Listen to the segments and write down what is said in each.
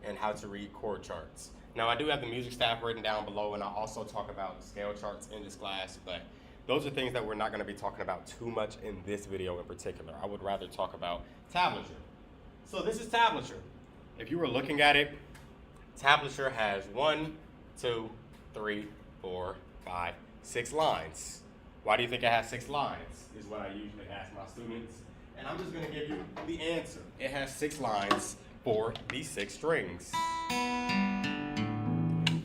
and how to read chord charts. Now, I do have the music staff written down below, and I'll also talk about scale charts in this class, but those are things that we're not going to be talking about too much in this video in particular. I would rather talk about tablature. So this is tablature. If you were looking at it, tablature has 1, 2, 3, 4, 5, 6 lines. Why do you think it has 6 lines? Is what I usually ask my students. And I'm just going to give you the answer. It has 6 lines for these 6 strings.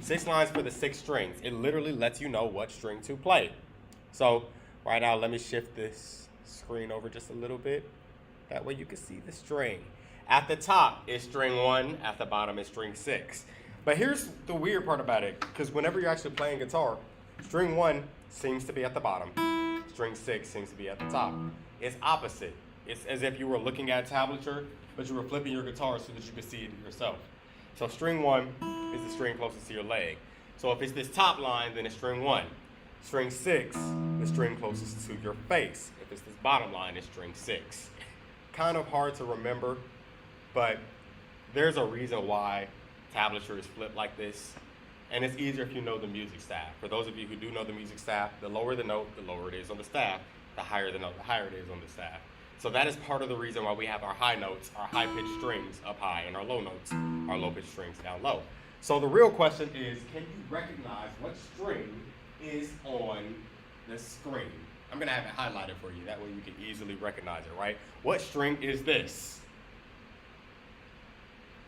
6 lines for the 6 strings. It literally lets you know what string to play. So right now, let me shift this screen over just a little bit. That way you can see the string. At the top is string 1, at the bottom is string 6. But here's the weird part about it, because whenever you're actually playing guitar, string 1 seems to be at the bottom. String 6 seems to be at the top. It's opposite. It's as if you were looking at tablature, but you were flipping your guitar so that you could see it yourself. So string 1 is the string closest to your leg. So if it's this top line, then it's string 1. String 6, the string closest to your face. If it's this bottom line, it's string 6. Kind of hard to remember, but there's a reason why tablature is flipped like this, and it's easier if you know the music staff. For those of you who do know the music staff, the lower the note, the lower it is on the staff, the higher the note, the higher it is on the staff. So that is part of the reason why we have our high notes, our high-pitched strings up high, and our low notes, our low-pitched strings down low. So the real question is, can you recognize what string is on the screen? I'm gonna have it highlighted for you, that way you can easily recognize it, right? What string is this?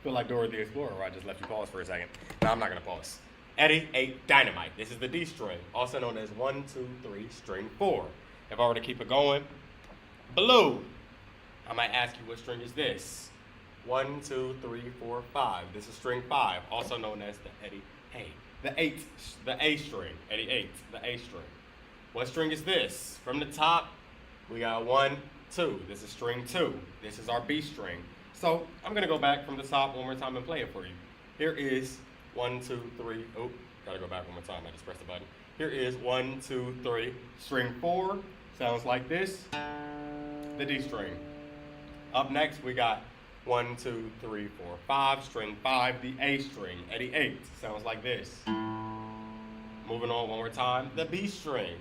Feel like Dora the Explorer, where I just left you pause for a second. No, I'm not gonna pause. Eddie 8 Dynamite. This is the D string, also known as 1, 2, 3, string 4. If I were to keep it going, blue. I might ask you, what string is this? 1, 2, 3, 4, 5. This is string 5, also known as the Eddie 8. The A string, Eddie 8, the A string. What string is this? From the top, we got 1, 2. This is string 2. This is our B string. So I'm gonna go back from the top one more time and play it for you. Here is 1, 2, 3. Oh, gotta go back one more time. I just pressed the button. Here is 1, 2, 3. String 4 sounds like this. The D string. Up next, we got 1, 2, 3, 4, 5. String 5, the A string. Eddie 8 sounds like this. Moving on one more time, the B string.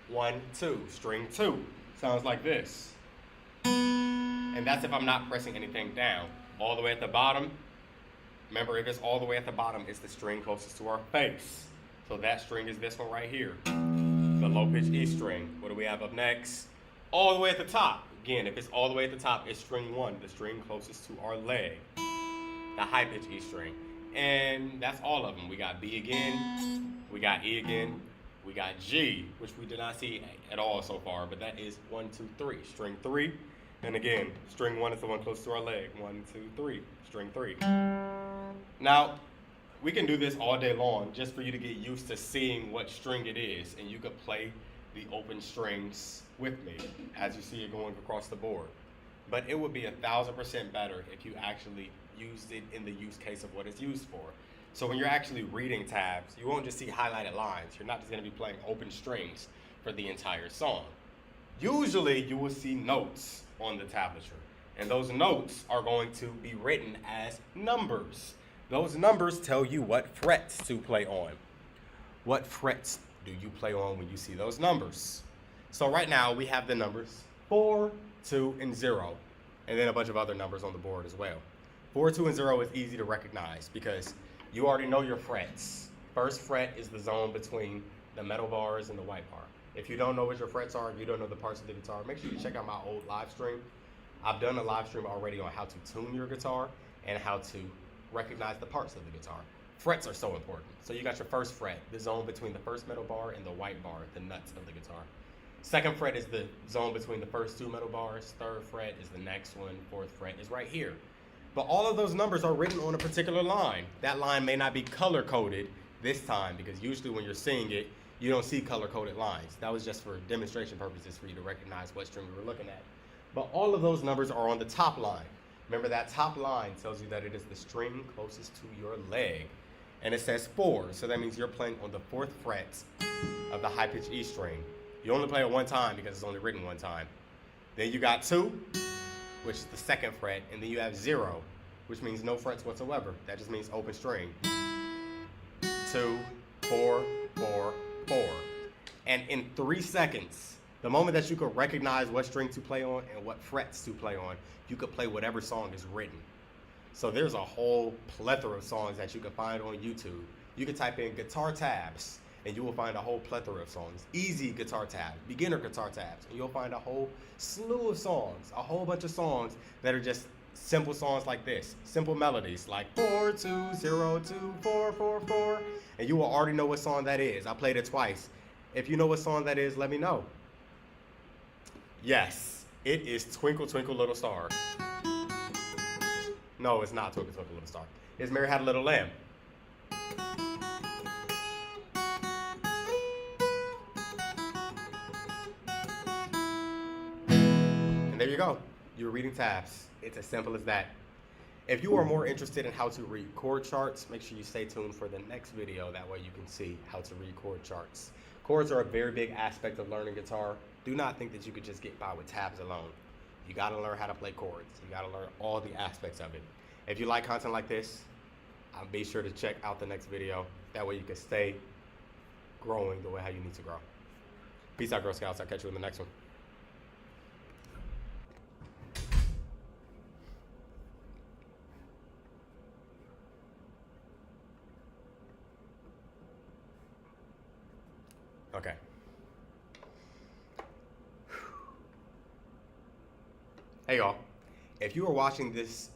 1, 2, string 2 sounds like this. And that's if I'm not pressing anything down. All the way at the bottom, remember, if it's all the way at the bottom, it's the string closest to our face. So that string is this one right here, the low-pitched E string. What do we have up next? All the way at the top. Again, if it's all the way at the top, it's string 1, the string closest to our leg, the high-pitched E string. And that's all of them. We got B again, we got E again, we got G, which we did not see at all so far, but that is 1, 2, 3, string 3. And again, string 1 is the one close to our leg. 1, 2, 3, string 3. Now, we can do this all day long just for you to get used to seeing what string it is, and you could play the open strings with me as you see it going across the board. But it would be 1,000% better if you actually used it in the use case of what it's used for. So when you're actually reading tabs, you won't just see highlighted lines. You're not just gonna be playing open strings for the entire song. Usually you will see notes on the tablature, and those notes are going to be written as numbers. Those numbers tell you what frets to play on. What frets do you play on when you see those numbers? So right now we have the numbers 4, 2, and 0, and then a bunch of other numbers on the board as well. 4, 2, and 0 is easy to recognize because you already know your frets. First fret is the zone between the metal bars and the white bar. If you don't know what your frets are, if you don't know the parts of the guitar, make sure you check out my old live stream. I've done a live stream already on how to tune your guitar and how to recognize the parts of the guitar. Frets are so important. So you got your first fret, the zone between the first metal bar and the white bar, the nuts of the guitar. Second fret is the zone between the first 2 metal bars. Third fret is the next one. Fourth fret is right here. But all of those numbers are written on a particular line. That line may not be color-coded this time because usually when you're seeing it, you don't see color-coded lines. That was just for demonstration purposes for you to recognize what string we were looking at. But all of those numbers are on the top line. Remember, that top line tells you that it is the string closest to your leg. And it says 4, so that means you're playing on the 4th fret of the high-pitched E string. You only play it one time because it's only written one time. Then you got 2, which is the 2nd fret, and then you have 0, which means no frets whatsoever. That just means open string. 2, 4, 4, 4. And in 3 seconds, the moment that you could recognize what string to play on and what frets to play on, you could play whatever song is written. So there's a whole plethora of songs that you can find on YouTube. You can type in guitar tabs and you will find a whole plethora of songs. Easy guitar tabs, beginner guitar tabs, and you'll find a whole slew of songs, a whole bunch of songs that are just simple songs like this, simple melodies like 4 2 0 2 4 4 4, and you will already know what song that is. I played it twice. If you know what song that is, let me know. Yes, it is Twinkle Twinkle Little Star. No, it's not Twinkle Twinkle Little Star. It's Mary Had a Little Lamb. And there you go. You're reading tabs. It's as simple as that. If you are more interested in how to read chord charts, make sure you stay tuned for the next video. That way you can see how to read chord charts. Chords are a very big aspect of learning guitar. Do not think that you could just get by with tabs alone. You got to learn how to play chords. You got to learn all the aspects of it. If you like content like this, be sure to check out the next video. That way you can stay growing the way how you need to grow. Peace out, Girl Scouts. I'll catch you in the next one. Okay. Hey y'all, if you are watching these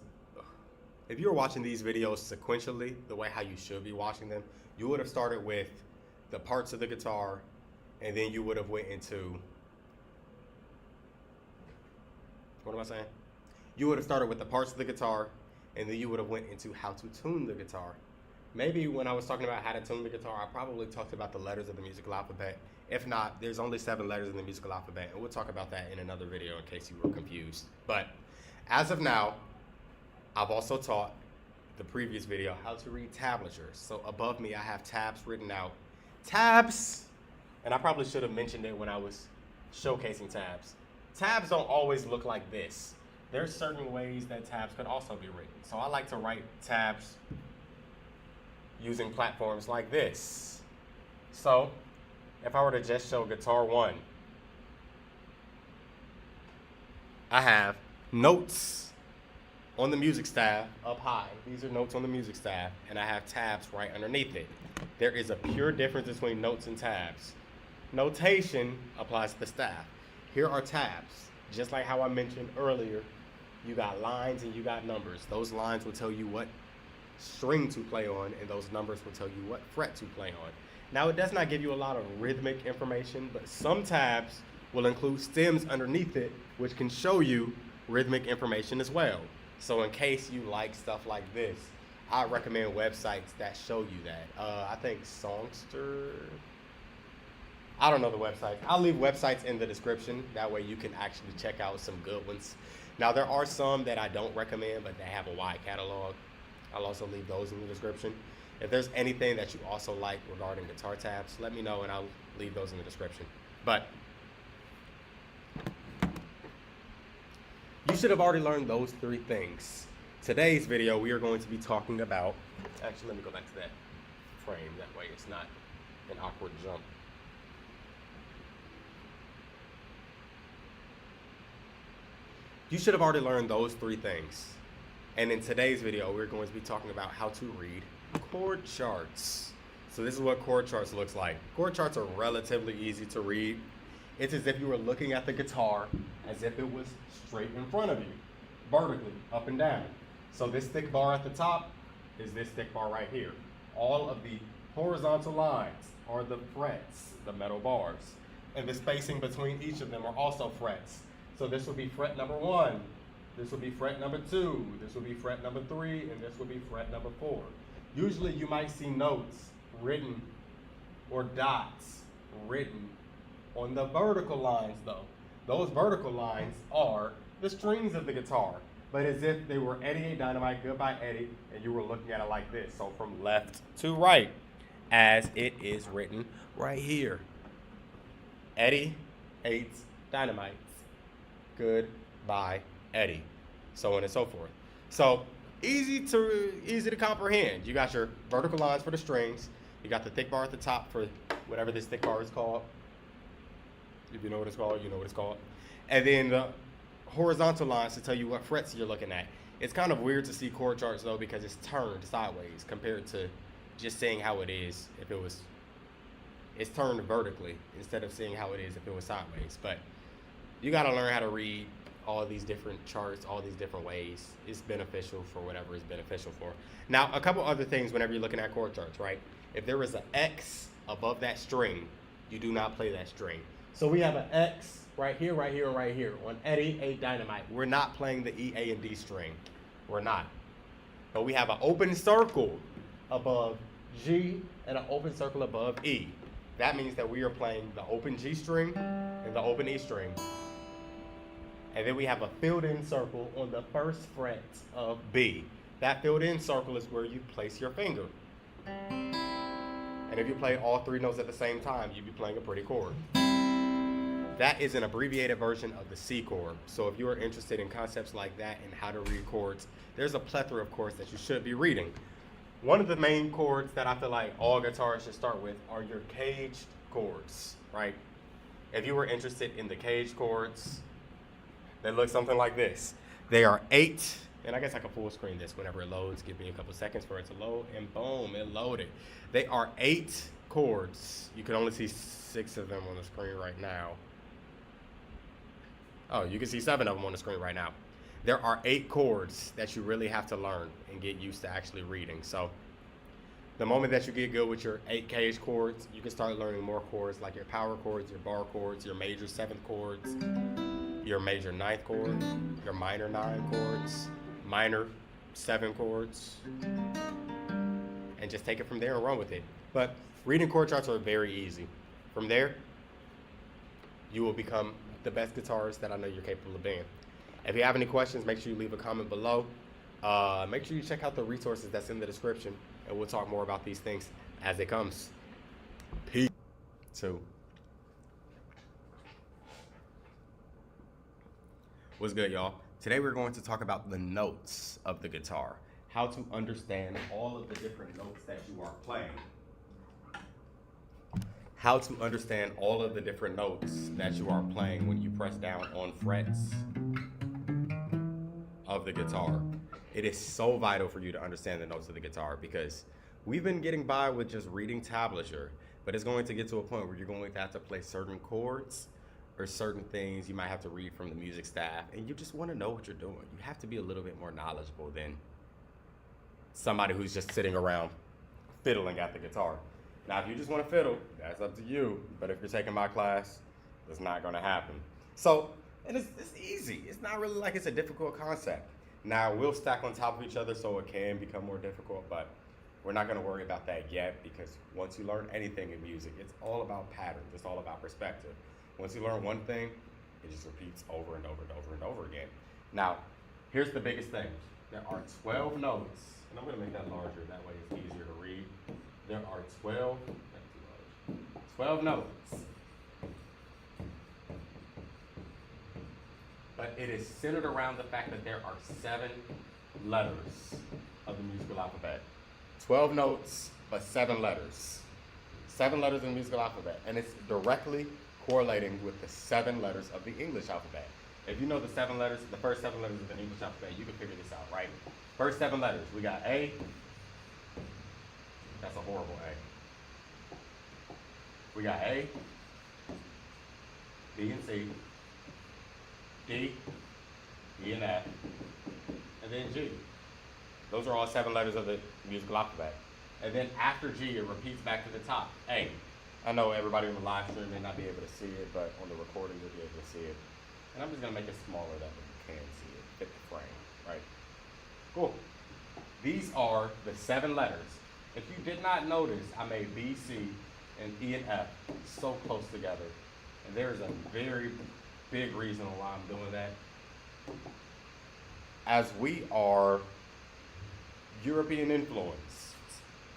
videos sequentially, the way how you should be watching them, you would have started with the parts of the guitar, and then you would have went into, what am I saying? You would have started with the parts of the guitar, and then you would have went into how to tune the guitar. Maybe when I was talking about how to tune the guitar, I probably talked about the letters of the musical alphabet. If not, there's only 7 letters in the musical alphabet, and we'll talk about that in another video in case you were confused. But as of now, I've also taught the previous video how to read tablature. So above me, I have tabs written out. Tabs, and I probably should have mentioned it when I was showcasing tabs. Tabs don't always look like this. There's certain ways that tabs could also be written. So I like to write tabs using platforms like this. So if I were to just show guitar 1, I have notes on the music staff up high. These are notes on the music staff, and I have tabs right underneath it. There is a pure difference between notes and tabs. Notation applies to the staff. Here are tabs. Just like how I mentioned earlier, you got lines and you got numbers. Those lines will tell you what string to play on, and those numbers will tell you what fret to play on. Now, it does not give you a lot of rhythmic information, but some tabs will include stems underneath it, which can show you rhythmic information as well. So in case you like stuff like this, I recommend websites that show you that. I think Songster, I don't know the website. I'll leave websites in the description. That way you can actually check out some good ones. Now, there are some that I don't recommend, but they have a wide catalog. I'll also leave those in the description. If there's anything that you also like regarding guitar tabs, let me know and I'll leave those in the description. But you should have already learned those 3 things. Today's video, we are going to be talking about, actually let me go back to that frame, that way it's not an awkward jump. You should have already learned those 3 things. And in today's video, we're going to be talking about how to read chord charts. So this is what chord charts looks like. Chord charts are relatively easy to read. It's as if you were looking at the guitar as if it was straight in front of you, vertically, up and down. So this thick bar at the top is this thick bar right here. All of the horizontal lines are the frets, the metal bars. And the spacing between each of them are also frets. So this would be fret number 1, this would be fret number 2, this would be fret number 3, and this would be fret number 4. Usually you might see notes written or dots written on the vertical lines though. Those vertical lines are the strings of the guitar, but as if they were Eddie 8 Dynamite, Goodbye Eddie, and you were looking at it like this. So from left to right, as it is written right here. Eddie 8 Dynamite, Goodbye Eddie, so on and so forth. So easy to comprehend. You got your vertical lines for the strings. You got the thick bar at the top for whatever this thick bar is called. If you know what it's called, you know what it's called. And then the horizontal lines to tell you what frets you're looking at. It's kind of weird to see chord charts though because it's turned sideways compared to just seeing how it is if it was, it's turned vertically instead of seeing how it is if it was sideways. But you got to learn how to read all these different charts, all these different ways. It's beneficial for whatever it's beneficial for. Now, a couple other things whenever you're looking at chord charts, right? If there is an X above that string, you do not play that string. So we have an X right here, right here, right here on Eddie A Dynamite. We're not playing the E, A, and D string. We're not. But we have an open circle above G and an open circle above E. That means that we are playing the open G string and the open E string. And then we have a filled-in circle on the first fret of B. That filled-in circle is where you place your finger. And if you play all three notes at the same time, you'd be playing a pretty chord. That is an abbreviated version of the C chord. So if you are interested in concepts like that and how to read chords, there's a plethora of chords that you should be reading. One of the main chords that I feel like all guitarists should start with are your caged chords, right? If you were interested in the caged chords, they look something like this. They are 8, and I guess I can full screen this whenever it loads. Give me a couple seconds for it to load, and boom, it loaded. They are 8 chords. You can only see 6 of them on the screen right now. Oh, you can see 7 of them on the screen right now. There are 8 chords that you really have to learn and get used to actually reading. So the moment that you get good with your 8 caged chords, you can start learning more chords like your power chords, your bar chords, your major 7th chords, your major 9th chord, your minor 9 chords, minor 7 chords, and just take it from there and run with it. But reading chord charts are very easy. From there, you will become the best guitarist that I know you're capable of being. If you have any questions, make sure you leave a comment below. Make sure you check out the resources that's in the description, and we'll talk more about these things as it comes. Peace. 2. What's good, y'all? Today we're going to talk about the notes of the guitar, how to understand all of the different notes that you are playing. How to understand all of the different notes that you are playing when you press down on frets of the guitar. It is so vital for you to understand the notes of the guitar because we've been getting by with just reading tablature, but it's going to get to a point where you're going to have to play certain chords or certain things you might have to read from the music staff, and you just want to know what you're doing. You have to be a little bit more knowledgeable than somebody who's just sitting around fiddling at the guitar. Now, if you just want to fiddle, that's up to you. But if you're taking my class, it's not going to happen. So, and it's easy. It's not really like it's a difficult concept. Now, we'll stack on top of each other so it can become more difficult, but we're not going to worry about that yet because once you learn anything in music, it's all about patterns. It's all about perspective. Once you learn one thing, it just repeats over and over and over and over again. Now, here's the biggest thing. There are 12 notes, and I'm going to make that larger. That way it's easier to read. There are 12 notes. But it is centered around the fact that there are 7 letters of the musical alphabet. 12 notes, but 7 letters. 7 letters in the musical alphabet. And it's directly correlating with the 7 letters of the English alphabet. If you know the 7 letters, the first 7 letters of the English alphabet, you can figure this out, right? First 7 letters, we got A. That's a horrible A. We got A, B and C, D, E and F, and then G. Those are all 7 letters of the musical alphabet. And then after G, it repeats back to the top, A. I know everybody on the live stream may not be able to see it, but on the recording, you'll be able to see it. And I'm just going to make it smaller that way you can see it, fit the frame, right? Cool. These are the 7 letters. If you did not notice, I made B, C, and E and F so close together. And there's a very big reason why I'm doing that. As we are European influenced,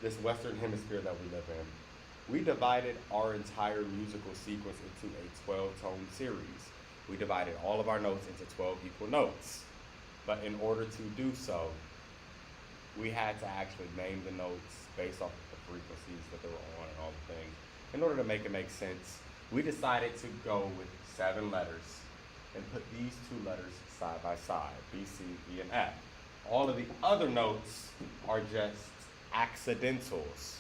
this Western hemisphere that we live in, we divided our entire musical sequence into a 12-tone series. We divided all of our notes into 12 equal notes. But in order to do so, we had to actually name the notes based off of the frequencies that they were on and all the things. In order to make it make sense, we decided to go with 7 letters and put these 2 letters side by side, B, C, E, and F. All of the other notes are just accidentals,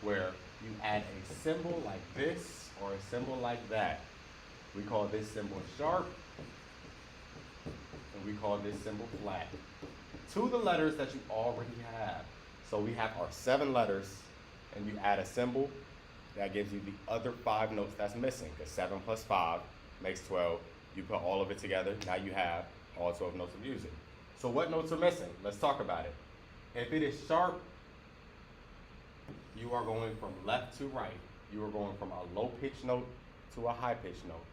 where you add a symbol like this or a symbol like that. We call this symbol sharp, and we call this symbol flat. To the letters that you already have. So we have our 7 letters, and you add a symbol that gives you the other 5 notes that's missing, because 7 plus 5 makes 12. You put all of it together, now you have all 12 notes of music. So what notes are missing? Let's talk about it. If it is sharp, you are going from left to right. You are going from a low pitch note to a high pitch note.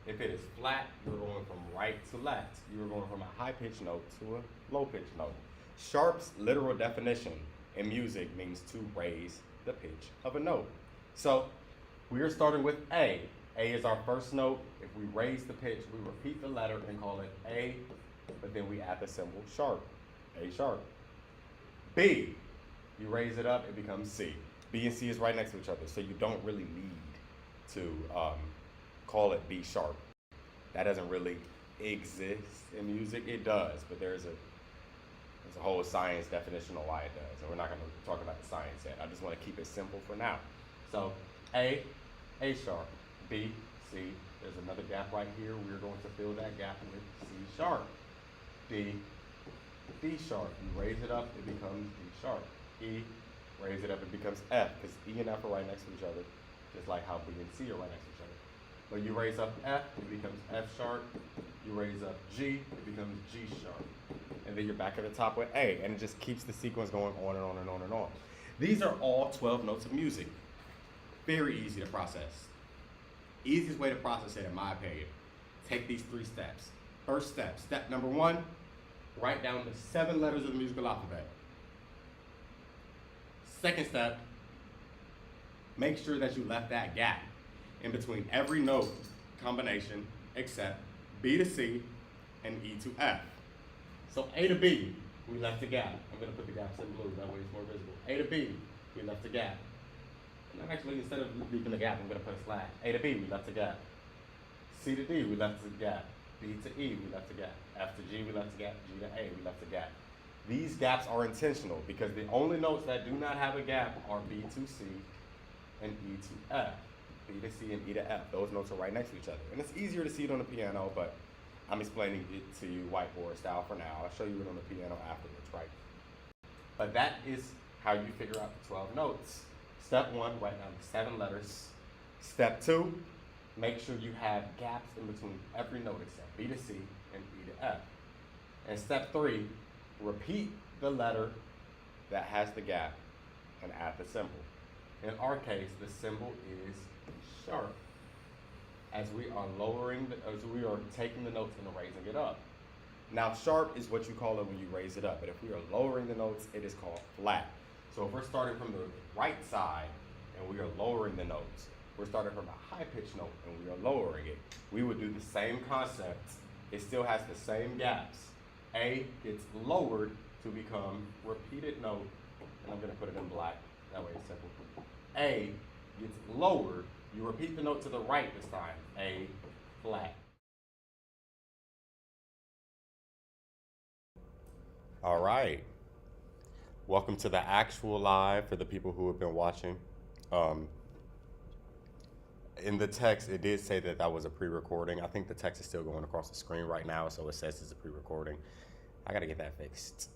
If it is flat, you're going from right to left. You are going from a high pitch note to a low pitch note. Sharp's literal definition in music means to raise the pitch of a note. So we are starting with A. A is our first note. If we raise the pitch, we repeat the letter and call it A, but then we add the symbol sharp, A sharp. B, you raise it up, it becomes C. B and C is right next to each other, so you don't really need to call it B sharp. That doesn't really exist in music. It does, but there's a whole science definition on why it does, and we're not going to talk about the science yet. I just want to keep it simple for now. So A sharp, B, C. There's another gap right here. We're going to fill that gap with C sharp. D sharp. You raise it up, it becomes D sharp. E, raise it up, it becomes F, because E and F are right next to each other, just like how B and C are right next to each other. But you raise up F, it becomes F sharp. You raise up G, it becomes G sharp. And then you're back at the top with A, and it just keeps the sequence going on and on and on and on. These are all 12 notes of music. Very easy to process. Easiest way to process it, in my opinion, take these 3 steps. First step, step number 1, write down the 7 letters of the musical alphabet. Second step, make sure that you left that gap in between every note combination except B to C and E to F. So A to B, we left a gap. I'm going to put the gaps in blue, that way it's more visible. A to B, we left a gap. And actually, instead of leaving the gap, I'm going to put a slash. A to B, we left a gap. C to D, we left a gap. B to E, we left a gap. F to G, we left a gap. G to A, we left a gap. These gaps are intentional because the only notes that do not have a gap are B to C and E to F. B to C and E to F. Those notes are right next to each other. And it's easier to see it on the piano, but I'm explaining it to you whiteboard style for now. I'll show you it on the piano afterwards, right? But that is how you figure out the 12 notes. Step 1, write down the 7 letters. Step 2, make sure you have gaps in between every note except B to C and E to F. And step 3, repeat the letter that has the gap and add the symbol. In our case, the symbol is sharp, as we are taking the notes and raising it up. Now, sharp is what you call it when you raise it up, but if we are lowering the notes, it is called flat. So if we're starting from the right side and we are lowering the notes, we're starting from a high pitch note and we are lowering it, we would do the same concept. It still has the same gaps. A gets lowered to become repeated note, and I'm going to put it in black, that way it's simple. A gets lowered, you repeat the note to the right this time, A flat. All right. Welcome to the actual live for the people who have been watching. In the text, it did say that was a pre-recording. I think the text is still going across the screen right now, so it says it's a pre-recording. I gotta get that fixed.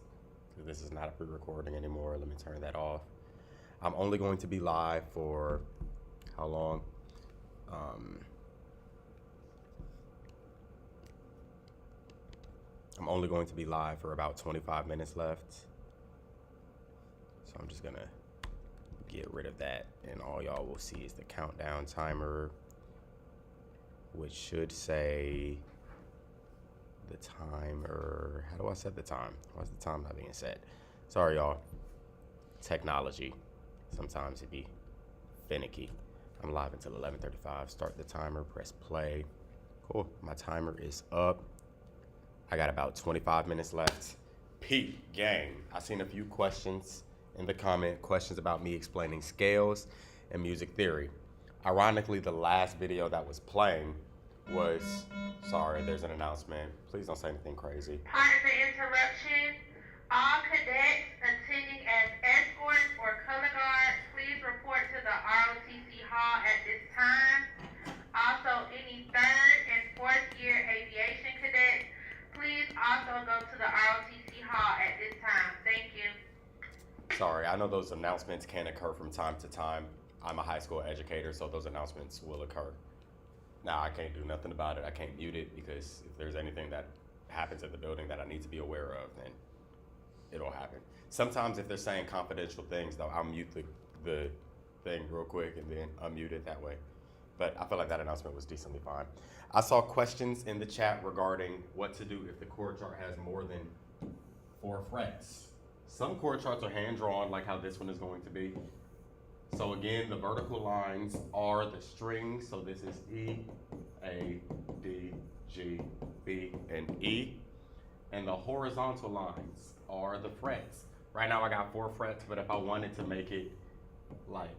This is not a pre-recording anymore. Let me turn that off. I'm only going to be live for how long? I'm only going to be live for about 25 minutes left. So I'm just gonna get rid of that, and all y'all will see is the countdown timer, which should say the timer. How do I set the time? Why is the time not being set? Sorry, y'all. Technology. Sometimes it be finicky. I'm live until 11:35. Start the timer, press play. Cool, my timer is up. I got about 25 minutes left. peep, gang. I seen a few questions in the questions about me explaining scales and music theory. Ironically, the last video that was playing was, sorry, there's an announcement. Please don't say anything crazy. Pardon the interruption. All cadets attending as escorts or color guards, please report to the ROTC hall at this time. Also, any third and fourth year aviation cadets, please also go to the ROTC hall at this time. Thank you. Sorry, I know those announcements can occur from time to time. I'm a high school educator, so those announcements will occur. Now, I can't do nothing about it. I can't mute it because if there's anything that happens at the building that I need to be aware of, then it'll happen. Sometimes if they're saying confidential things, though, I'll mute the thing real quick and then unmute it that way. But I feel like that announcement was decently fine. I saw questions in the chat regarding what to do if the chord chart has more than 4 frets. Some chord charts are hand-drawn, like how this one is going to be. So again, the vertical lines are the strings. So this is E, A, D, G, B, and E. And the horizontal lines are the frets. Right now I got 4 frets, but if I wanted to make it like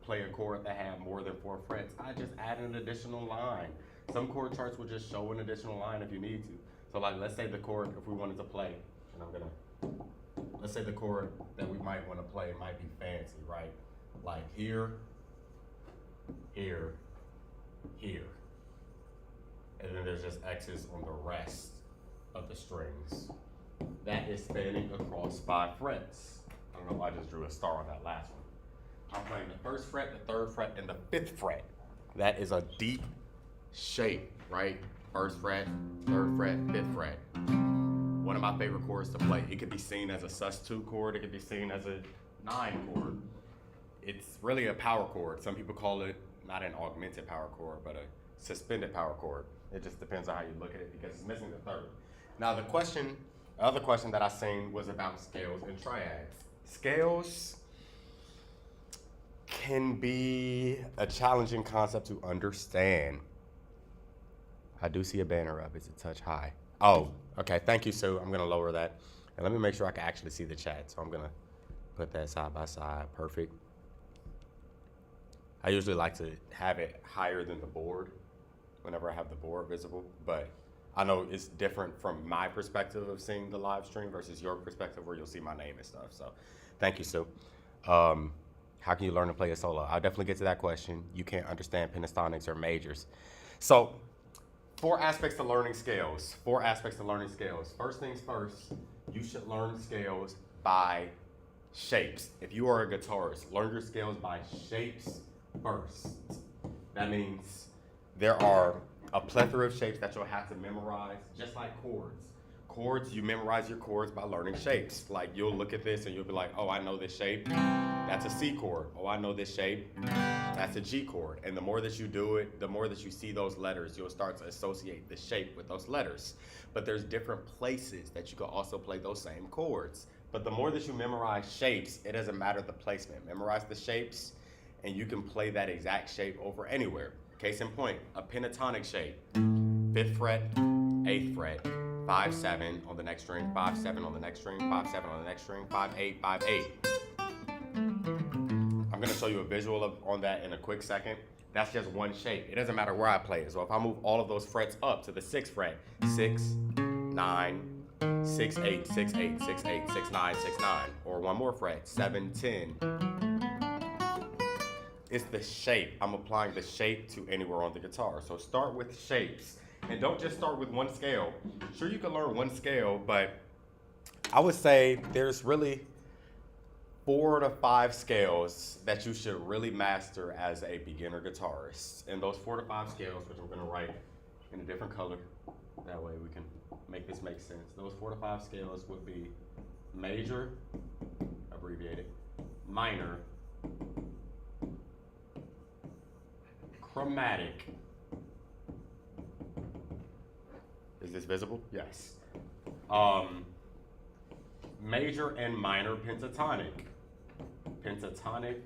play a chord that had more than 4 frets, I just add an additional line. Some chord charts will just show an additional line if you need to. So like, let's say the chord, if we wanted to play, and let's say the chord that we might want to play might be fancy, right? Like here, here, here. And then there's just X's on the rest of the strings. That is spanning across 5 frets. I don't know why I just drew a star on that last one. I'm playing the 1st fret, the 3rd fret, and the 5th fret. That is a deep shape, right? 1st fret, 3rd fret, 5th fret. One of my favorite chords to play. It could be seen as a sus2 chord. It could be seen as a 9 chord. It's really a power chord. Some people call it not an augmented power chord, but a suspended power chord. It just depends on how you look at it because it's missing the 3rd. Now the other question that I seen was about scales and triads. Scales can be a challenging concept to understand. I do see a banner up. It's a touch high. Oh, okay. Thank you, Sue. I'm gonna lower that. And let me make sure I can actually see the chat. So I'm gonna put that side by side. Perfect. I usually like to have it higher than the board whenever I have the board visible, but I know it's different from my perspective of seeing the live stream versus your perspective where you'll see my name and stuff. So thank you, Sue. How can you learn to play a solo? I'll definitely get to that question. You can't understand pentatonics or majors. So 4 aspects to learning scales. 4 aspects to learning scales. First things first, you should learn scales by shapes. If you are a guitarist, learn your scales by shapes first. That means there are a plethora of shapes that you'll have to memorize, just like chords. Chords, you memorize your chords by learning shapes. Like you'll look at this and you'll be like, oh, I know this shape. That's a C chord. Oh, I know this shape. That's a G chord. And the more that you do it, the more that you see those letters, you'll start to associate the shape with those letters. But there's different places that you can also play those same chords. But the more that you memorize shapes, it doesn't matter the placement. Memorize the shapes and you can play that exact shape over anywhere. Case in point, a pentatonic shape. 5th fret, 8th fret, 5-7 on the next string, 5-7 on the next string, 5-7 on the next string, 5-8, 5-8. I'm gonna show you a visual on that in a quick second. That's just one shape. It doesn't matter where I play it. So if I move all of those frets up to the 6th fret, 6, 9, 6, 8, 6, 8, 6, 8, 6, 9, 6, 9, or one more fret, 7, 10. It's the shape. I'm applying the shape to anywhere on the guitar. So start with shapes. And don't just start with one scale. Sure, you can learn one scale, but I would say there's really 4 to 5 scales that you should really master as a beginner guitarist. And those 4 to 5 scales, which I'm gonna write in a different color, that way we can make this make sense. Those 4 to 5 scales would be major, abbreviated, minor, chromatic. Is this visible? Yes. Major and minor pentatonic. Pentatonic,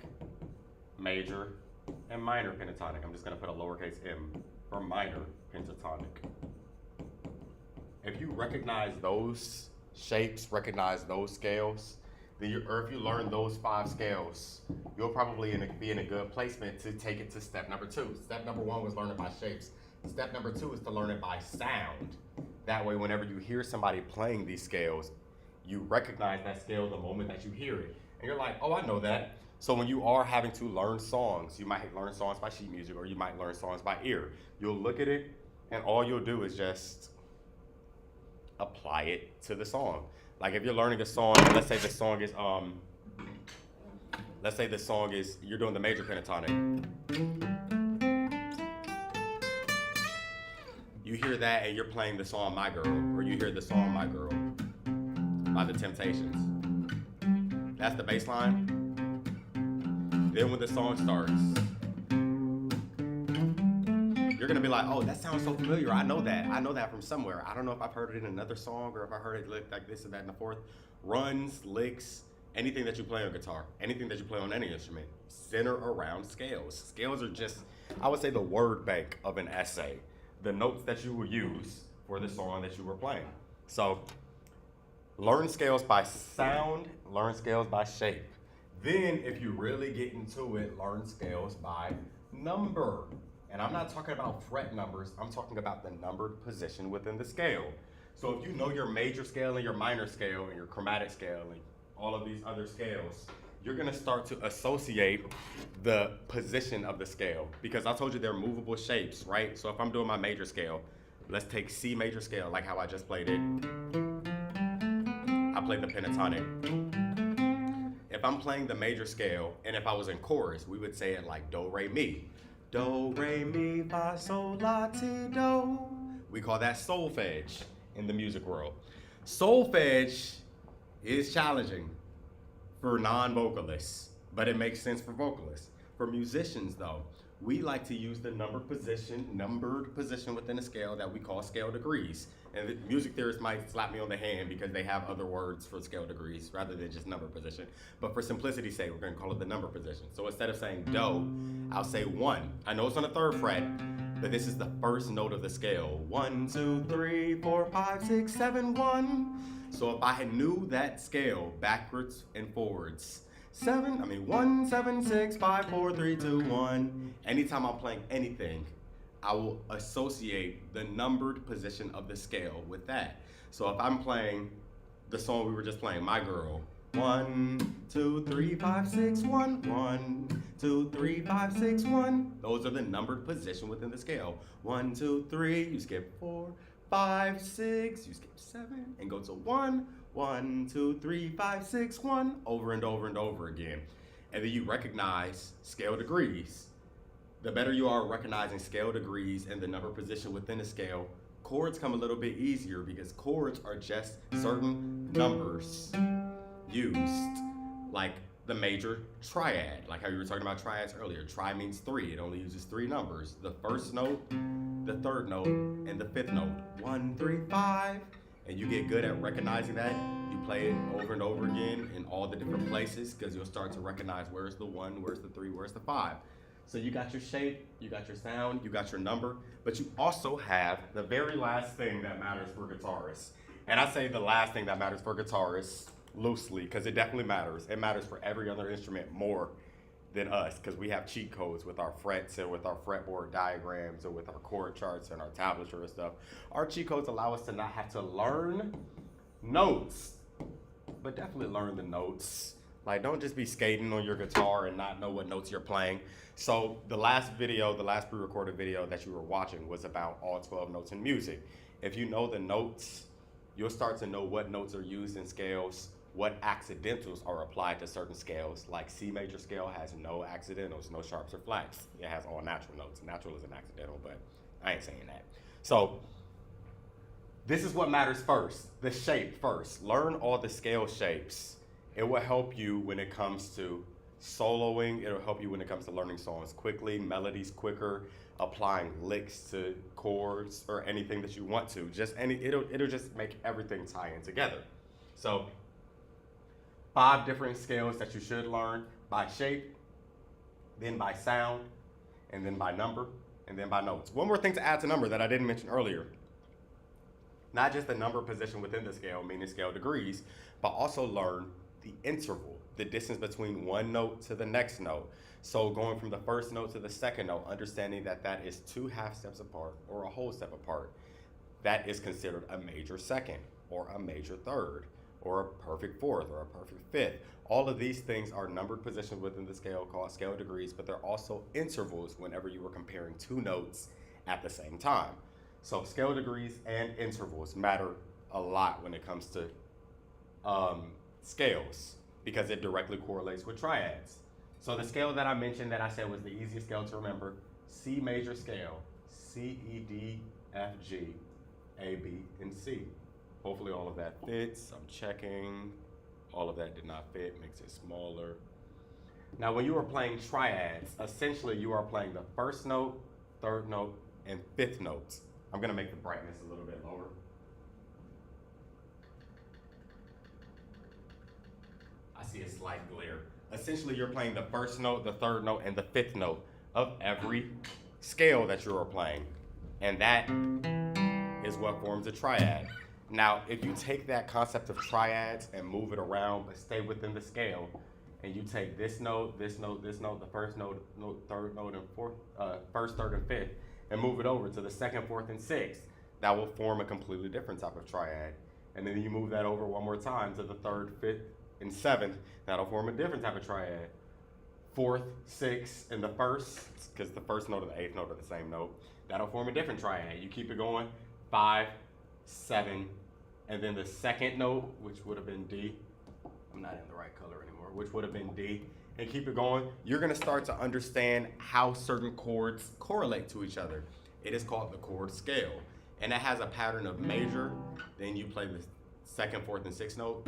major, and minor pentatonic. I'm just gonna put a lowercase m for minor pentatonic. If you recognize those shapes, recognize those scales, or if you learn those 5 scales, you'll probably be in a good placement to take it to step number 2. Step number 1 was learn it by shapes. Step number 2 is to learn it by sound. That way, whenever you hear somebody playing these scales, you recognize that scale the moment that you hear it. And you're like, oh, I know that. So when you are having to learn songs, you might learn songs by sheet music or you might learn songs by ear. You'll look at it and all you'll do is just apply it to the song. Like if you're learning a song, let's say the song is, you're doing the major pentatonic. You hear that and you're playing the song My Girl, or you hear the song My Girl by The Temptations. That's the bass line. Then when the song starts, you're gonna be like, oh, that sounds so familiar. I know that from somewhere. I don't know if I've heard it in another song or if I heard it like this and that and the fourth. Runs, licks, anything that you play on guitar, anything that you play on any instrument, center around scales. Scales are just, I would say, the word bank of an essay. The notes that you will use for the song that you were playing. So learn scales by sound, learn scales by shape. Then if you really get into it, learn scales by number. And I'm not talking about fret numbers, I'm talking about the numbered position within the scale. So if you know your major scale and your minor scale and your chromatic scale and all of these other scales, you're gonna start to associate the position of the scale, because I told you they're movable shapes, right? So if I'm doing my major scale, let's take C major scale, like how I just played it. I played the pentatonic. If I'm playing the major scale, and if I was in chorus, we would say it like do, re, mi. Do, re, mi, fa, sol, la, ti, do. We call that solfege in the music world. Solfege is challenging for non-vocalists, but it makes sense for vocalists. For musicians though, we like to use the numbered position within a scale that we call scale degrees. And the music theorists might slap me on the hand because they have other words for scale degrees rather than just number position. But for simplicity's sake, we're gonna call it the number position. So instead of saying do, I'll say 1. I know it's on the 3rd fret, but this is the first note of the scale. 1, 2, 3, 4, 5, 6, 7, 1. So if I knew that scale backwards and forwards, 1, 7, 6, 5, 4, 3, 2, 1. Anytime I'm playing anything, I will associate the numbered position of the scale with that. So if I'm playing the song we were just playing, My Girl, 1, 2, 3, 5, 6, 1, 1, 2, 3, 5, 6, 1. Those are the numbered position within the scale. 1, 2, 3, you skip 4, 5, 6, you skip 7, and go to 1, 1, 2, 3, 5, 6, 1, over and over and over again. And then you recognize scale degrees. The better you are recognizing scale degrees and the number position within the scale, chords come a little bit easier because chords are just certain numbers used, like the major triad, like how you were talking about triads earlier. Tri means 3, it only uses 3 numbers. The first note, the 3rd note, and the 5th note. 1, 3, 5. And you get good at recognizing that. You play it over and over again in all the different places because you'll start to recognize where's the 1, where's the 3, where's the 5. So you got your shape, you got your sound, you got your number, but you also have the very last thing that matters for guitarists. And I say the last thing that matters for guitarists loosely because it definitely matters. It matters for every other instrument more than us because we have cheat codes with our frets and with our fretboard diagrams and with our chord charts and our tablature and stuff. Our cheat codes allow us to not have to learn notes, but definitely learn the notes. Like, don't just be skating on your guitar and not know what notes you're playing. So the last video, the last pre-recorded video that you were watching was about all 12 notes in music. If you know the notes, you'll start to know what notes are used in scales, what accidentals are applied to certain scales. Like C major scale has no accidentals, no sharps or flats. It has all natural notes. Natural is an accidental, but I ain't saying that. So this is what matters first, the shape first. Learn all the scale shapes. It will help you when it comes to soloing. It'll help you when it comes to learning songs quickly, melodies quicker, applying licks to chords or anything that you want to. It'll just make everything tie in together. So 5 different scales that you should learn: by shape, then by sound, and then by number, and then by notes. One more thing to add to number that I didn't mention earlier. not just the number position within the scale, meaning scale degrees, but also learn the interval, the distance between one note to the next note. So going from the first note to the second note, understanding that that is 2 half steps apart or a whole step apart, that is considered a major second or a major third or a perfect fourth or a perfect fifth. All of these things are numbered positions within the scale called scale degrees, but they're also intervals whenever you are comparing 2 notes at the same time. So scale degrees and intervals matter a lot when it comes to scales because it directly correlates with triads. So the scale that I mentioned that I said was the easiest scale to remember, C major scale, C, E, D, F, G, A, B, and C. Hopefully all of that fits. I'm checking. All of that did not fit, makes it smaller. Now when you are playing triads, essentially you are playing the first note, third note, and fifth notes. I'm gonna make the brightness a little bit lower. I see a slight glare. Essentially you're playing the first note, the third note, and the fifth note of every scale that you are playing. And that is what forms a triad. Now, if you take that concept of triads and move it around, but stay within the scale, and you take this note, this note, this note, the first note, third note, and fourth, first, third, and fifth, and move it over to the second, fourth, and sixth, that will form a completely different type of triad. And then you move that over one more time to the third, fifth, and seventh, that'll form a different type of triad. Fourth, sixth, and the first, because the first note and the eighth note are the same note, that'll form a different triad. You keep it going, 5, 7, and then the second note, which would have been D, I'm not in the right color anymore, which would have been D, and keep it going, you're gonna start to understand how certain chords correlate to each other. It is called the chord scale, and it has a pattern of major, then you play the second, fourth, and sixth note,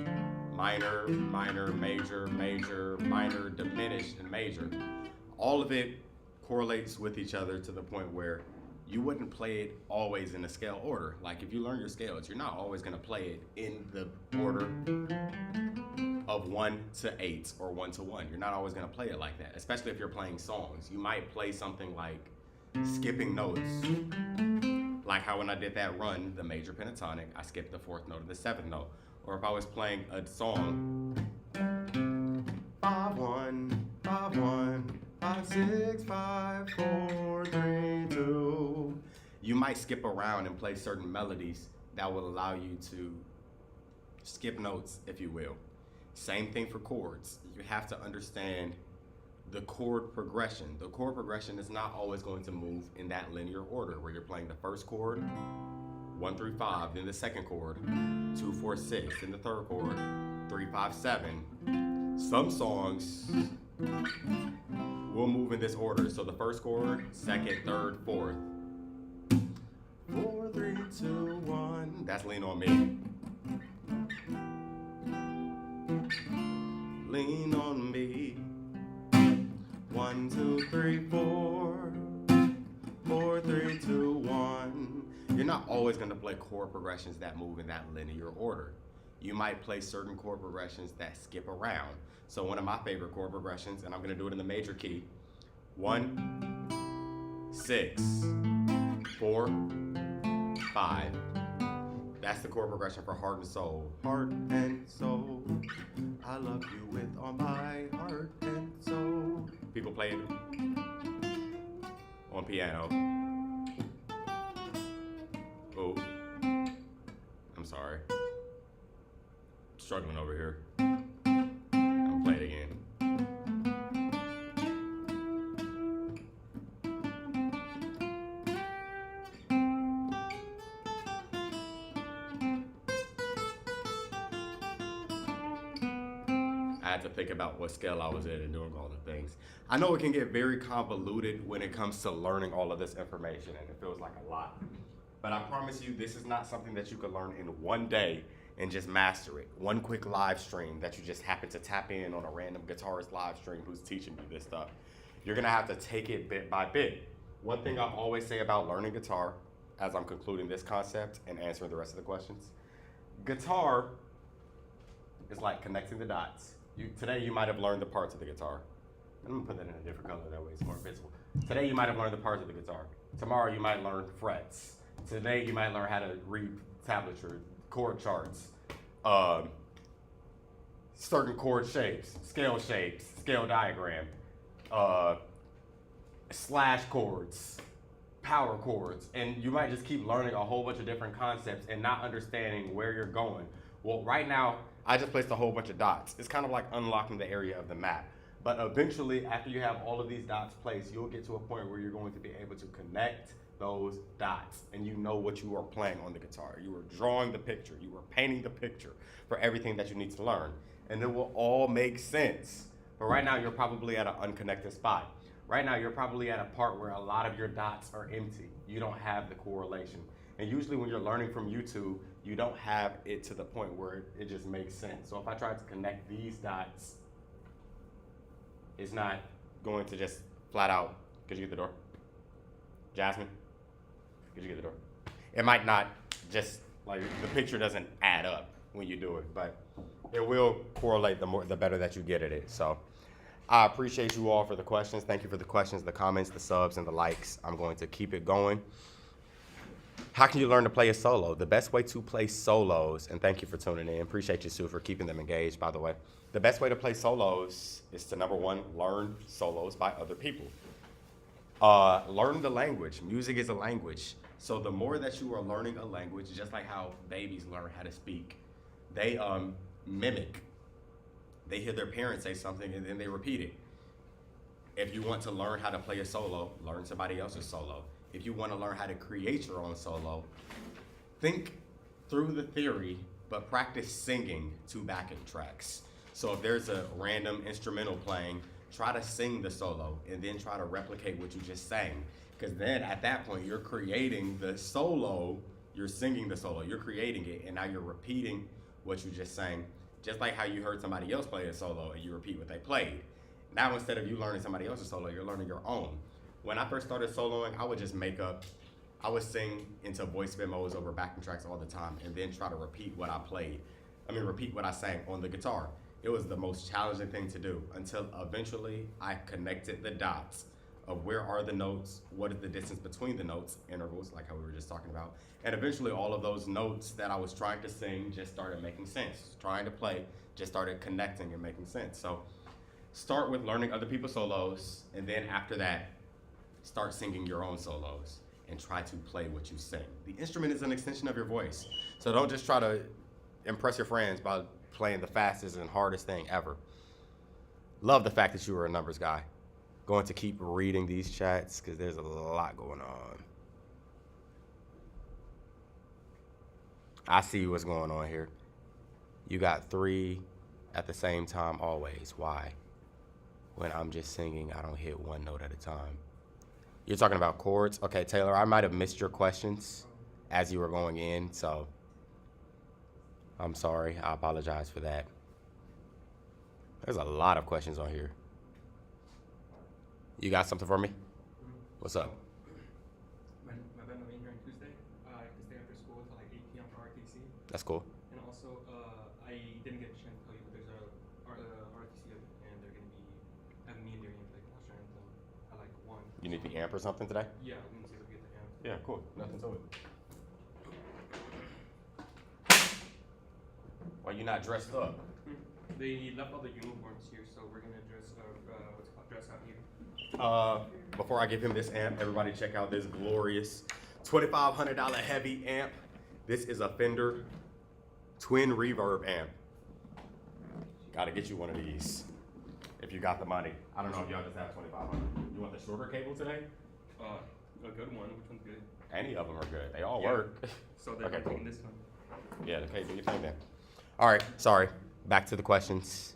minor, minor, major, major, minor, diminished, and major. All of it correlates with each other to the point where you wouldn't play it always in the scale order. Like if you learn your scales, you're not always gonna play it in the order of 1 to 8 or 1 to 1. You're not always gonna play it like that, especially if you're playing songs. You might play something like skipping notes. Like how when I did that run, the major pentatonic, I skipped the fourth note and the seventh note. Or if I was playing a song, 5-1, 5-1, 5-6, 5-4, 3-2. You might skip around and play certain melodies that will allow you to skip notes, if you will. Same thing for chords. You have to understand the chord progression. The chord progression is not always going to move in that linear order where you're playing the first chord, 1 through 5, then the second chord, 2, 4, 6, then the third chord, 3, 5, 7. Some songs will move in this order. So the first chord, second, third, fourth. 4, 3, 2, 1. That's Lean on Me. Lean on me. 1, 2, 3, 4. 4, 3, 2, 1. You're not always going to play chord progressions that move in that linear order. You might play certain chord progressions that skip around. So one of my favorite chord progressions, and I'm going to do it in the major key, 1, 6, 4, 5. That's the chord progression for heart and soul. Heart and soul, I love you with all my heart and soul. People play it on piano. Oh, I'm sorry. Struggling over here. I'll play it again. I had to think about what scale I was in and doing all the things. I know it can get very convoluted when it comes to learning all of this information, and it feels like a lot. But I promise you, this is not something that you can learn in one day and just master it. One quick live stream that you just happen to tap in on a random guitarist live stream who's teaching you this stuff. You're gonna have to take it bit by bit. One thing I always say about learning guitar, as I'm concluding this concept and answering the rest of the questions, guitar is like connecting the dots. Today you might have learned the parts of the guitar. I'm gonna put that in a different color, that way it's more visible. Today you might have learned the parts of the guitar. Tomorrow you might learn frets. Today you might learn how to read tablature, chord charts, certain chord shapes, scale diagram, slash chords, power chords, and you might just keep learning a whole bunch of different concepts and not understanding where you're going. Well, right now, I just placed a whole bunch of dots. It's kind of like unlocking the area of the map. But eventually, after you have all of these dots placed, you'll get to a point where you're going to be able to connect those dots, and you know what you are playing on the guitar. You are drawing the picture. You are painting the picture for everything that you need to learn, and it will all make sense. But right now, you're probably at an unconnected spot. Right now, you're probably at a part where a lot of your dots are empty. You don't have the correlation. And usually when you're learning from YouTube, you don't have it to the point where it just makes sense. So if I try to connect these dots, it's not going to just flat out, could you get the door? Jasmine, could you get the door? It might not just, like, the picture doesn't add up when you do it, but it will correlate the better that you get at it. So I appreciate you all for the questions. Thank you for the questions, the comments, the subs, and the likes. I'm going to keep it going. How can you learn to play a solo? The best way to play solos, and thank you for tuning in. Appreciate you, Sue, for keeping them engaged, by the way. The best way to play solos is to, number one, learn solos by other people. Learn the language. Music is a language. So the more that you are learning a language, just like how babies learn how to speak, they mimic. They hear their parents say something and then they repeat it. If you want to learn how to play a solo, learn somebody else's solo. If you want to learn how to create your own solo, think through the theory, but practice singing to backing tracks. So if there's a random instrumental playing, try to sing the solo and then try to replicate what you just sang. Because then at that point, you're creating the solo, you're singing the solo, you're creating it, and now you're repeating what you just sang. Just like how you heard somebody else play a solo and you repeat what they played. Now instead of you learning somebody else's solo, you're learning your own. When I first started soloing, I would just I would sing into voice memos over backing tracks all the time and then try to repeat what I sang on the guitar. It was the most challenging thing to do until eventually I connected the dots of where are the notes, what is the distance between the notes, intervals, like how we were just talking about. And eventually all of those notes that I was trying to sing just started making sense. Trying to play just started connecting and making sense. So start with learning other people's solos, and then after that, start singing your own solos and try to play what you sing. The instrument is an extension of your voice. So don't just try to impress your friends by playing the fastest and hardest thing ever. Love the fact that you were a numbers guy. Going to keep reading these chats because there's a lot going on. I see what's going on here. You got 3 at the same time always. Why? When I'm just singing, I don't hit one note at a time. You're talking about chords? Okay, Taylor, I might have missed your questions as you were going in, so I'm sorry. I apologize for that. There's a lot of questions on here. You got something for me? What's up? My band will be here on Tuesday. I have to stay after school until like 8 p.m. for RTC. That's cool. And also, I didn't get a chance to tell you, but there's a RTC and they're going to be having me and Darian play Clash Anthem at like 1. You need the amp or something today? Yeah, I'm going to see if we get the amp. Yeah, cool. Nothing to it. Why you not dressed up? They left all the uniforms here, so we're going to dress out here. Before I give him this amp, everybody check out this glorious $2,500 heavy amp. This is a Fender twin reverb amp. Gotta get you one of these if you got the money. I don't know if y'all just have $2,500. You want the shorter cable today? A good one. Which one's good? Any of them are good. They all work. So they're Okay, taking cool. this one. Yeah, okay, do your thing then. All right, sorry. Back to the questions.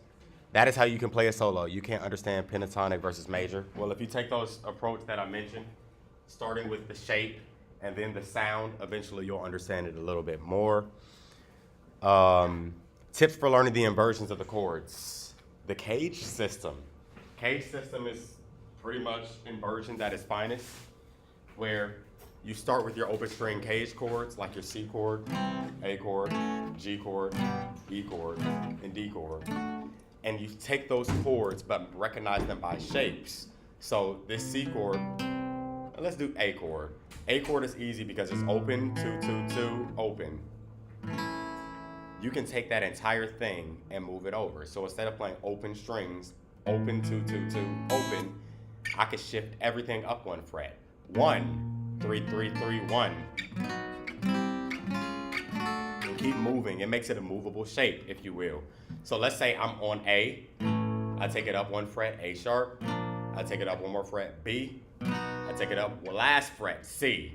That is how you can play a solo. You can't understand pentatonic versus major. Well, if you take those approach that I mentioned, starting with the shape and then the sound, eventually you'll understand it a little bit more. Tips for learning the inversions of the chords. The cage system. Cage system is pretty much inversion at its finest, where you start with your open string cage chords, like your C chord, A chord, G chord, E chord, and D chord. And you take those chords, but recognize them by shapes. So this C chord, let's do A chord. A chord is easy because it's open, 2, 2, 2, open, you can take that entire thing and move it over. So instead of playing open strings, open, 2, 2, 2, open, I could shift everything up 1 fret. 1, 3, 3, 3, 1. And keep moving. It makes it a movable shape, if you will. So let's say I'm on A. I take it up 1 fret, A sharp. I take it up 1 more fret, B. I take it up last fret, C.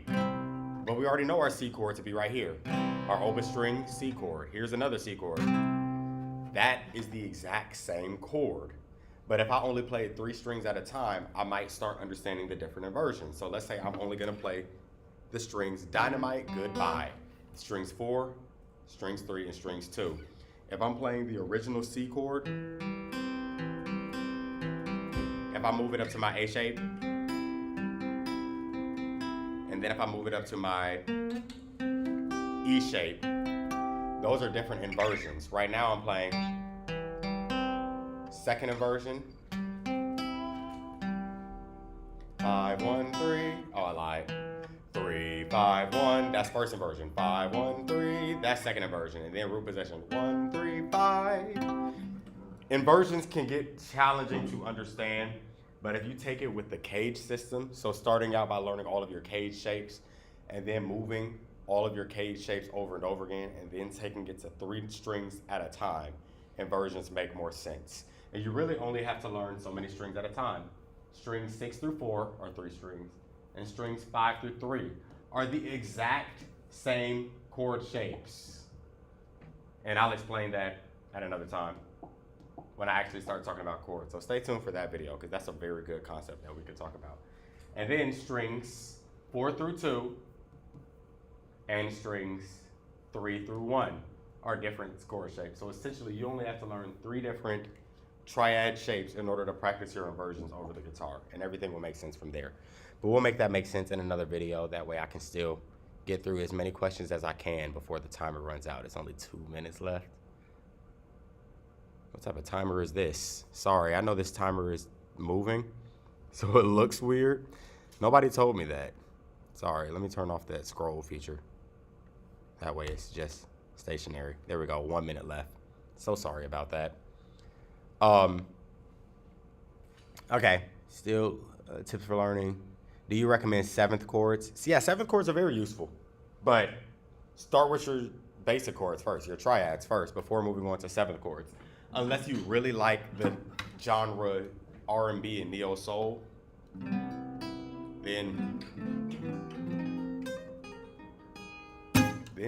But we already know our C chord to be right here. Our open string, C chord. Here's another C chord. That is the exact same chord. But if I only played 3 strings at a time, I might start understanding the different inversions. So let's say I'm only gonna play the strings Dynamite, Goodbye. Strings 4, strings 3, and strings 2. If I'm playing the original C chord, if I move it up to my A shape, and then if I move it up to my E shape, those are different inversions. Right now I'm playing second inversion. 5, 1, 3. Oh, I lied. 3, 5, 1. That's first inversion. 5, 1, 3. That's second inversion. And then root position. 1, 3, 5. Inversions can get challenging to understand, but if you take it with the cage system, so starting out by learning all of your cage shapes and then moving all of your cage shapes over and over again and then taking it to 3 strings at a time, inversions make more sense. And you really only have to learn so many strings at a time. Strings 6 through 4 are 3 strings, and strings 5 through 3 are the exact same chord shapes. And I'll explain that at another time when I actually start talking about chords. So stay tuned for that video because that's a very good concept that we could talk about. And then strings 4 through 2 and strings 3 through 1 are different chord shapes. So essentially you only have to learn 3 different triad shapes in order to practice your inversions over the guitar, and everything will make sense from there. But we'll make that make sense in another video. That way I can still get through as many questions as I can before the timer runs out. It's only 2 minutes left. What type of timer is this? Sorry, I know this timer is moving, so it looks weird. Nobody told me that. Sorry, let me turn off that scroll feature. That way it's just stationary. There we go, 1 minute left. So sorry about that. Okay, still tips for learning. Do you recommend 7th chords? So yeah, 7th chords are very useful, but start with your basic chords first, your triads first, before moving on to 7th chords. Unless you really like the genre R&B and neo soul, then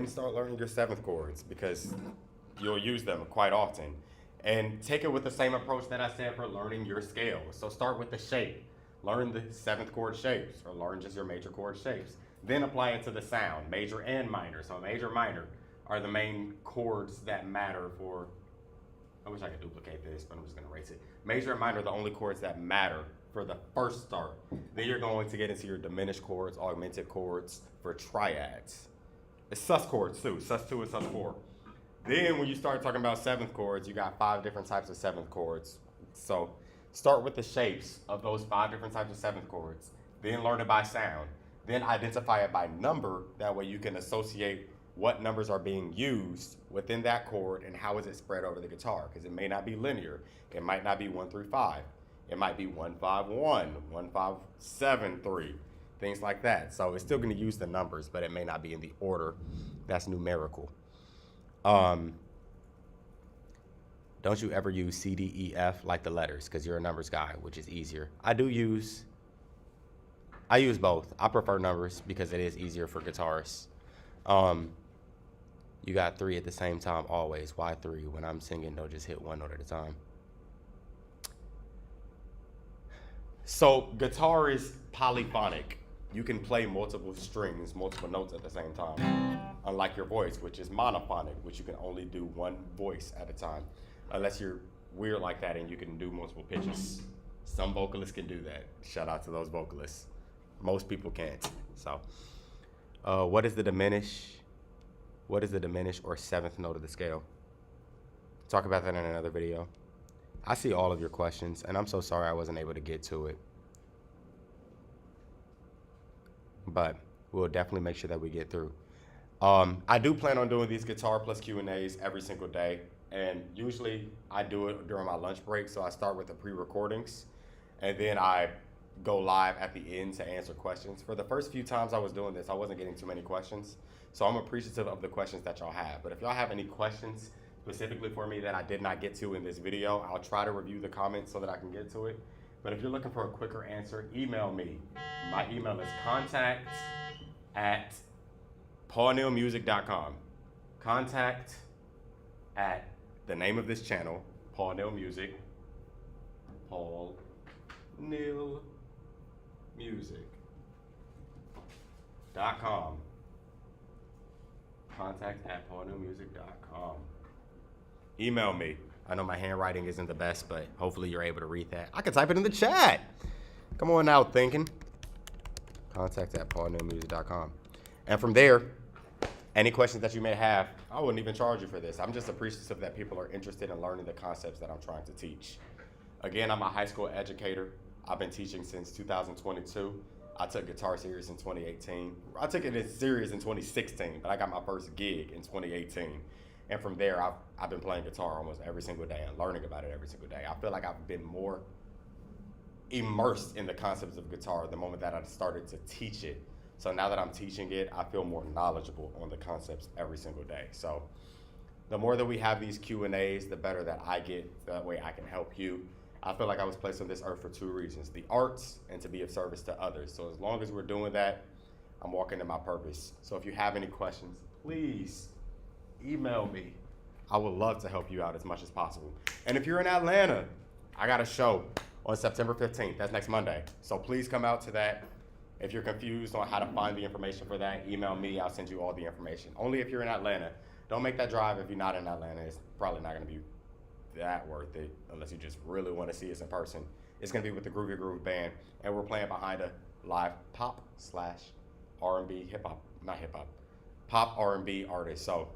start learning your 7th chords because you'll use them quite often. And take it with the same approach that I said for learning your scales. So start with the shape. Learn the 7th chord shapes, or learn just your major chord shapes. Then apply it to the sound, major and minor. So major, minor are the main chords that matter for, I wish I could duplicate this, but I'm just gonna erase it. Major and minor are the only chords that matter for the first start. Then you're going to get into your diminished chords, augmented chords for triads. It's sus chords too, sus 2 and sus 4. Then when you start talking about 7th chords, you got 5 different types of 7th chords. So start with the shapes of those 5 different types of 7th chords. Then learn it by sound. Then identify it by number. That way you can associate what numbers are being used within that chord and how is it spread over the guitar. Because it may not be linear. It might not be 1 through 5. It might be 1, 5, 1, 1, 5, 7, 3. Things like that. So it's still going to use the numbers, but it may not be in the order that's numerical. Don't you ever use C, D, E, F like the letters because you're a numbers guy, which is easier. I use both. I prefer numbers because it is easier for guitarists. You got 3 at the same time always. Why 3? When I'm singing, don't just hit 1 note at a time. So guitar is polyphonic. You can play multiple strings, multiple notes at the same time. Unlike your voice, which is monophonic, which you can only do 1 voice at a time. Unless you're weird like that and you can do multiple pitches. Some vocalists can do that. Shout out to those vocalists. Most people can't. So, what is the diminish or 7th note of the scale? Talk about that in another video. I see all of your questions, and I'm so sorry I wasn't able to get to it. But we'll definitely make sure that we get through. I do plan on doing these guitar plus Q&As every single day, and usually I do it during my lunch break. So I start with the pre-recordings, and then I go live at the end to answer questions. For the first few times I was doing this, I wasn't getting too many questions, so I'm appreciative of the questions that y'all have. But if y'all have any questions specifically for me that I did not get to in this video, I'll try to review the comments so that I can get to it. But if you're looking for a quicker answer, email me. My email is contact@paulneilmusic.com. Contact at the name of this channel, Paul Neil Music. Paul Neil Music.com. Contact@paulneilmusic.com. Email me. I know my handwriting isn't the best, but hopefully you're able to read that. I can type it in the chat. Come on now, thinking. Contact@paulneilmusic.com. And from there, any questions that you may have, I wouldn't even charge you for this. I'm just appreciative that people are interested in learning the concepts that I'm trying to teach. Again, I'm a high school educator. I've been teaching since 2022. I took guitar serious in 2018. I took it serious in 2016, but I got my first gig in 2018. And from there, I've been playing guitar almost every single day and learning about it every single day. I feel like I've been more immersed in the concepts of guitar the moment that I started to teach it. So now that I'm teaching it, I feel more knowledgeable on the concepts every single day. So the more that we have these Q&As, the better that I get. That way I can help you. I feel like I was placed on this earth for two reasons: the arts and to be of service to others. So as long as we're doing that, I'm walking in my purpose. So if you have any questions, please email me. I would love to help you out as much as possible. And if you're in Atlanta, I got a show on September 15th. That's next Monday. So please come out to that. If you're confused on how to find the information for that, email me. I'll send you all the information. Only if you're in Atlanta. Don't make that drive if you're not in Atlanta. It's probably not going to be that worth it unless you just really want to see us in person. It's going to be with the Groovy Groove Band, and we're playing behind a live pop/R&B hip-hop, not hip-hop, pop R&B artist. So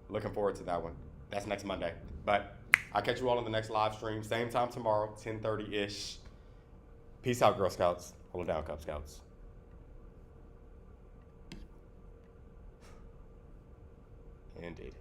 looking forward to that one. That's next Monday. But I'll catch you all on the next live stream. Same time tomorrow, 10:30-ish. Peace out, Girl Scouts. Hold it down, Cub Scouts. Indeed.